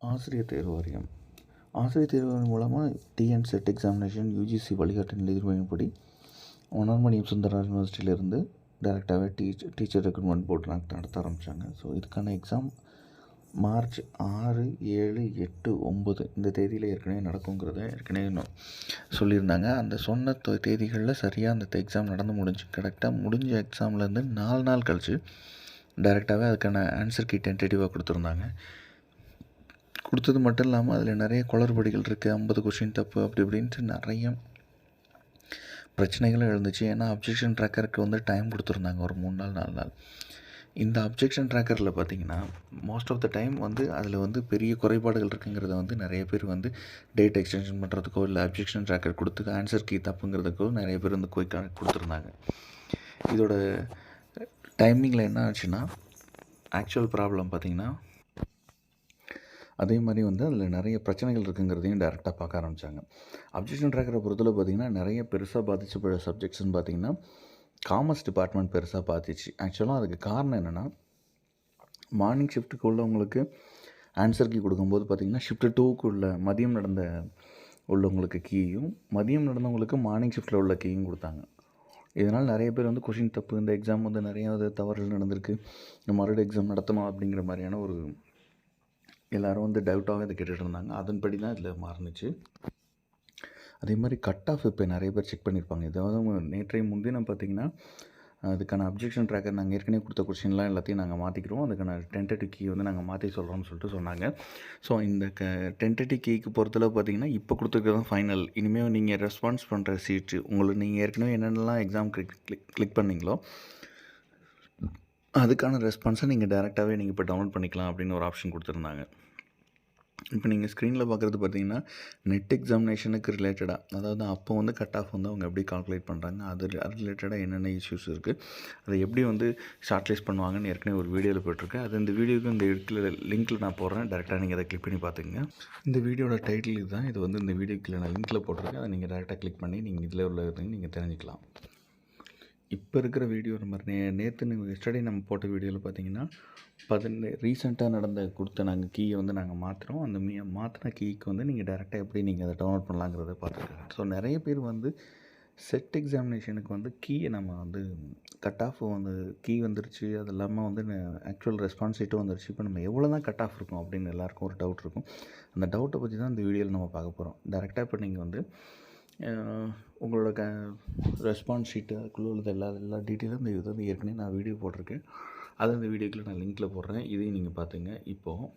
ஆசிரியர் தேர்வு வாரியம். ஆசிரியர் தேர்வு மூலமாக டிஎன் செட் எக்ஸாமினேஷன் யூஜிசி வழிகாட்டு எதிர்பார்ப்படி மனோன்மணியம் சுந்தரா யூனிவர்சிட்டியிலேருந்து டேரெக்டாகவே டீச்சர் ரெக்ரூட்மெண்ட் போர்டு நடத்த ஆரம்பித்தாங்க. ஸோ இதுக்கான எக்ஸாம் மார்ச் 6, 7, 8, 9 இந்த தேதியில் ஏற்கனவே நடக்குங்கிறத ஏற்கனவே சொல்லியிருந்தாங்க. அந்த சொன்ன தேதிகளில் சரியாக அந்த எக்ஸாம் நடந்து கரெக்டாக முடிஞ்ச எக்ஸாம்லேருந்து 4 நாள் கழித்து டைரெக்டாகவே அதுக்கான ஆன்சர் கீ டென்டேட்டிவாக கொடுத்தது மட்டும் இல்லாமல் அதில் நிறைய குளறுபடிகள் இருக்குது. 50 கொஷின் தப்பு அப்படி இப்படின்ட்டு நிறைய பிரச்சனைகளும் எழுந்துச்சு. ஏன்னா அப்ஜெக்ஷன் ட்ராக்கருக்கு டைம் கொடுத்துருந்தாங்க ஒரு 3 நாள் 4 நாள். இந்த அப்ஜெக்ஷன் ட்ராக்கரில் பார்த்திங்கன்னா மோஸ்ட் ஆஃப் த டைம் அதில் பெரிய குறைபாடுகள் இருக்குங்கிறத நிறைய பேர் டேட் எக்ஸ்டென்ஷன் பண்ணுறதுக்கோ இல்லை அப்ஜெக்ஷன் ட்ராக்கர் கொடுத்து ஆன்சர் கீ தப்புங்கிறதுக்கோ நிறைய பேர் கொடுத்துருந்தாங்க. இதோட டைமிங்கில் என்ன ஆச்சுன்னா ஆக்சுவல் ப்ராப்ளம் பார்த்திங்கன்னா அதே மாதிரி அதில் நிறைய பிரச்சனைகள் இருக்குங்கிறதையும் டேரெக்டாக பார்க்க ஆரம்பித்தாங்க. அப்ஜெக்ஷன் ட்ராக்கரை பொறுத்தவரை பார்த்திங்கன்னா நிறைய பெருசாக பாதிச்ச சப்ஜெக்ட்ஸ்னு பார்த்திங்கன்னா காமர்ஸ் டிபார்ட்மெண்ட் பெருசாக பார்த்துச்சு. ஆக்சுவலாக அதுக்கு காரணம் என்னென்னா மார்னிங் ஷிஃப்ட்டுக்கு உள்ளவங்களுக்கு ஆன்சர் கீ கொடுக்கும்போது பார்த்திங்கன்னா ஷிஃப்ட் 2க்கு மதியம் உள்ளவங்களுக்கு கீயும் மதியம் நடந்தவங்களுக்கு மார்னிங் ஷிஃப்ட்டில் உள்ள கீயும் கொடுத்தாங்க. இதனால் நிறைய பேர் கொஷின் தப்பு, இந்த எக்ஸாம் நிறையா தவறுகள் நடந்திருக்கு, இந்த மறுபடியும் எக்ஸாம் நடத்தமா அப்படிங்கிற மாதிரியான ஒரு எல்லோரும் டவுட்டாக இதை கேட்டுகிட்டு இருந்தாங்க. அதன்படி தான் இதில் மாறுனுச்சு. அதே மாதிரி கட் ஆஃப் இப்போ நிறைய பேர் செக் பண்ணியிருப்பாங்க. இதாவது நேற்றைய முன்தினம் பார்த்திங்கன்னா அதுக்கான அப்ஜெக்ஷன் ட்ராக்கர் நாங்கள் ஏற்கனவே கொடுத்த கொஷின்லாம் எல்லாத்தையும் நாங்கள் மாற்றிக்கிறோம், அதுக்கான டென்டேட்டிவ் கீ நாங்கள் மாற்றி சொல்கிறோம்னு சொல்லிட்டு சொன்னாங்க. ஸோ இந்த டென்டேட்டிவ் கீக்கு பொறுத்தளவு பார்த்திங்கன்னா இப்போ கொடுத்துருக்கிறது தான் ஃபைனல். இனிமேல் நீங்கள் ரெஸ்பான்ஸ் பண்ணுற சீட்டு உங்களுக்கு நீங்கள் ஏற்கனவே என்னென்னலாம் எக்ஸாம் கிளிக் பண்ணிங்களோ அதுக்கான ரெஸ்பான்ஸை நீங்கள் டேரெக்டாகவே நீங்கள் இப்போ டவுன்லோட் பண்ணிக்கலாம் அப்படின்னு ஒரு ஆப்ஷன் கொடுத்துருந்தாங்க. இப்போ நீங்கள் ஸ்க்ரீனில் பார்க்குறது பார்த்தீங்கன்னா நெட் எக்ஸாமினேஷனுக்கு ரிலேட்டடாக, அதாவது அப்போ கட் ஆஃப் அவங்க எப்படி கால்குலேட் பண்ணுறாங்க, அது ரிலேட்டடாக என்னென்ன இஷ்யூஸ் இருக்குது, அதை எப்படி ஷார்ட்லிஸ்ட் பண்ணுவாங்கன்னு ஏற்கனவே ஒரு வீடியோவில் போட்டிருக்கேன். அது இந்த வீடியோவுக்கு இந்த இடத்துல லிங்க்கில் நான் போடுறேன், டேரெக்டாக நீங்கள் அதை கிளிக் பண்ணி பார்த்துங்க. இந்த வீடியோட டைட்டில் இதுதான். இது இந்த வீடியோக்கில் நான் லிங்க்கில் போட்டிருக்கேன், அதை நீங்கள் டேரெக்டாக கிளிக் பண்ணி நீங்கள் இதில் உள்ளது நீங்கள் தெரிஞ்சுக்கலாம். இப்போ இருக்கிற வீடியோ நம்ம நேற்று எஸ்டர்டே நம்ம போட்ட வீடியோவில் பார்த்தீங்கன்னா ரீசெண்டாக கொடுத்த நாங்கள் கீயை நாங்கள் மாற்றுறோம். அந்த மாற்றின கீக்கு நீங்கள் டேரெக்டாக எப்படி நீங்கள் அதை டவுன்லோட் பண்ணலாங்கிறத பார்த்துருக்காங்க. ஸோ நிறைய பேர் செட் எக்ஸாமினேஷனுக்கு கீயை நம்ம கட் ஆஃப் கீ வந்துருச்சு, அது இல்லாமல் ஆக்சுவல் ரெஸ்பான்ஸ் ஷீட்டும் வந்துருச்சு. இப்போ நம்ம எவ்வளோ தான் கட் ஆஃப் இருக்கும் அப்படின்னு எல்லாேருக்கும் ஒரு டவுட் இருக்கும். அந்த டவுட்டை பற்றி தான் இந்த வீடியோவில் நம்ம பார்க்க போகிறோம். டேரெக்டாக இப்போ நீங்கள் உங்களோட ரெஸ்பான்ஸ் ஷீட்டு அதுக்குள்ளே உள்ளது எல்லா டீட்டெயிலும் இந்த ஏற்கனவே நான் வீடியோ போட்டிருக்கேன். அதை இந்த வீடியோக்குள்ளே நான் லிங்க்கில் போடுறேன், இதையும் நீங்கள் பார்த்துங்க. இப்போது